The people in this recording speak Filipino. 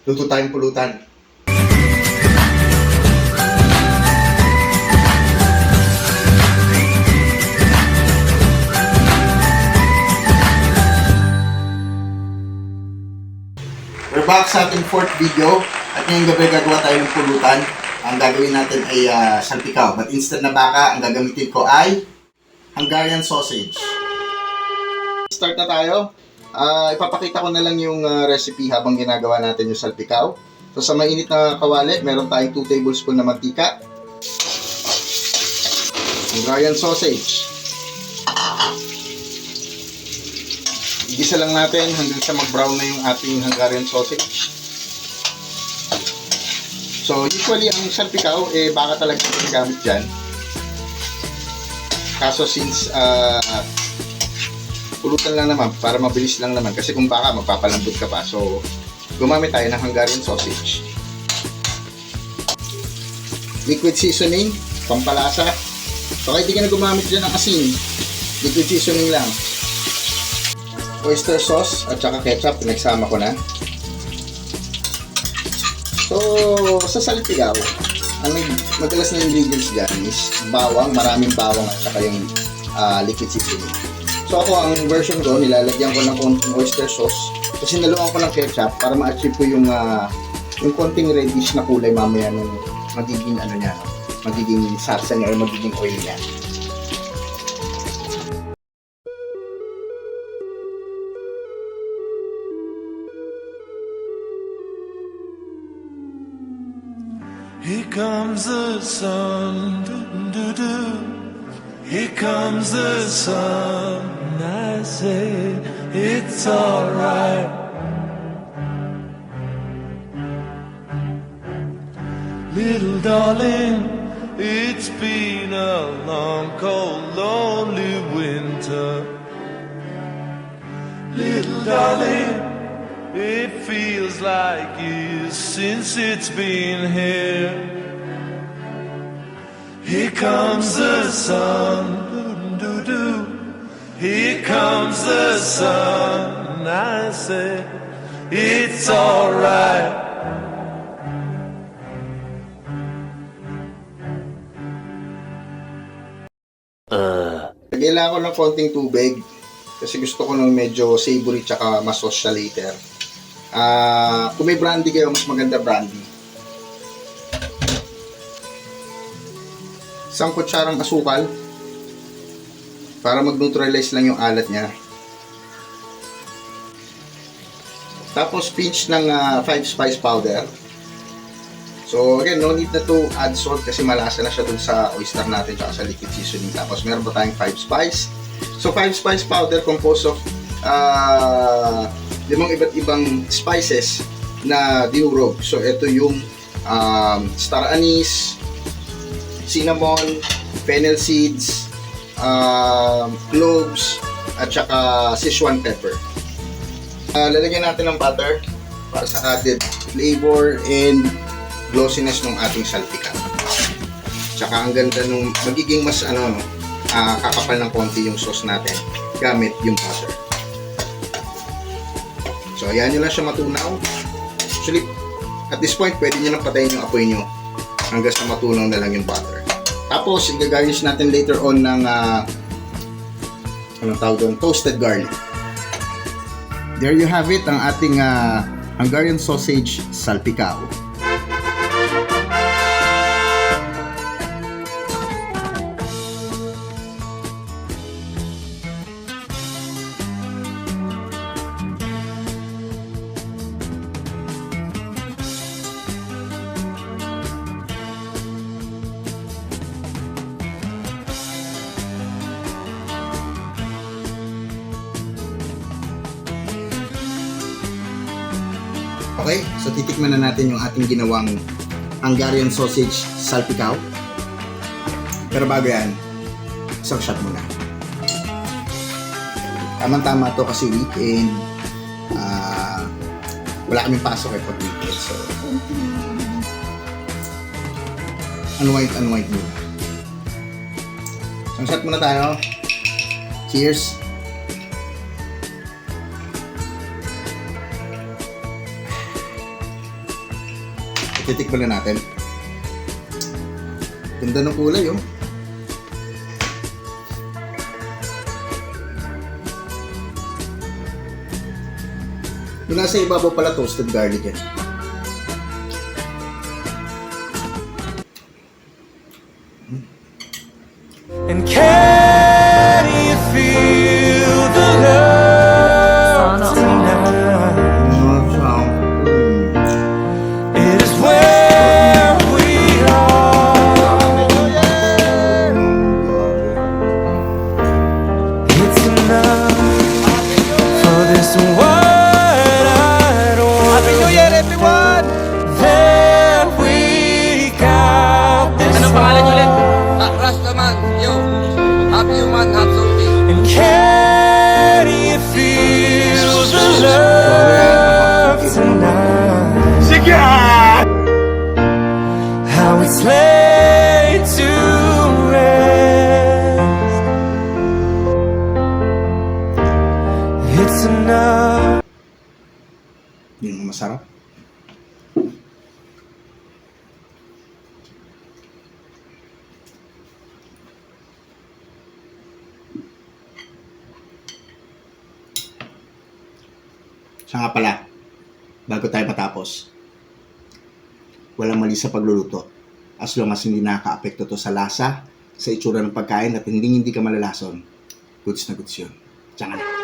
Luto tayong pulutan. We're back sa ating fourth video at ngayong gabi gagawa tayo ng pulutan. Ang gagawin natin ay salpikaw, but instead na baka, ang gagamitin ko ay Hungarian sausage. Start na tayo. Ipapakita ko na lang yung recipe habang ginagawa natin yung salpikaw. So sa mainit na kawali, meron tayong 2 tablespoon na mantika. Hungarian sausage. Igisa lang natin hanggang sa mag-brown na yung ating Hungarian sausage. So usually ang salpikaw, baka talaga ginagamit dyan. Kaso since pulutan lang naman, para mabilis lang naman. Kasi kung baka, magpapalambot ka pa. So gumamit tayo ng Hungarian sausage. Liquid seasoning, pampalasa. So kahit di ka na gumamit dyan ng asin, liquid seasoning lang. Oyster sauce at saka ketchup, pinagsama ko na. So, sa salpikaw, ang madalas na ingredients dyan is bawang, maraming bawang at saka yung liquid seasoning. So ako, ang version ko, nilalagyan ko ng konting oyster sauce kasi naluan ko ng ketchup para ma-achieve ko yung konting reddish na kulay mamaya nung magiging magiging sarsa niya o magiging oil niya. Here comes the sun, doo-doo-doo. Here comes the sun. I say it's alright. Little darling, it's been a long, cold, lonely winter. Little darling, it feels like years since it's been here. Here comes the sun, doo-doo-doo. Here comes the sun. I say it's alright. Kailangan ko ng konting tubig kasi gusto ko ng medyo savory tsaka mas sauce siya later. Kung may brandy kayo, mas maganda brandy. Isang kutsarang asukal para mag-neutralize lang yung alat niya. Tapos pinch ng 5 spice powder. So again, no need na to add salt kasi malasa na siya dun sa oyster natin at sa liquid seasoning. Tapos meron pa tayong 5 spice. So 5 spice powder composed of 5 iba't ibang spices na dinurog. So ito yung star anise, cinnamon, fennel seeds, cloves, at saka Sichuan pepper. Lalagyan natin ng butter para sa added flavor and glossiness ng ating salpikaw. Tsaka ang ganda nung magiging mas kakapal ng konti yung sauce natin gamit yung butter. So ayan nyo lang siya matunaw. Actually, at this point, pwede nyo lang patayin yung apoy nyo hanggang sa matunaw na lang yung butter. Tapos, i-garnish natin later on ng toasted garlic. There you have it, ang ating Hungarian sausage salpikaw. Okay, so titikman na natin yung ating ginawang Hungarian sausage salpikaw. Pero bago yan, isang shot muna. Tama-tama to kasi weekend. Wala kaming pasok pag weekend. So, unwind muna. Isang shot muna tayo. Cheers! Titikman na natin. Ganda ng kulay, oh. Yung nasa ibabaw pala toasted garlic yan. And can you feel the love tonight? It is where we are. It's enough for this wide-eyed world. Happy New Year, everyone! That we got this Anong pangalan niyo ulit? far. Rastaman, yo. Happy human, half zombie. And can you feel the love tonight? How it's laid to rest. It's enough. Yun ang masarap. Siya nga pala, bago tayo matapos, walang mali sa pagluluto. As long as hindi nakaka-apekto to sa lasa, sa itsura ng pagkain at hindi ka malalason, goods na goods yun. Tiyan ka na.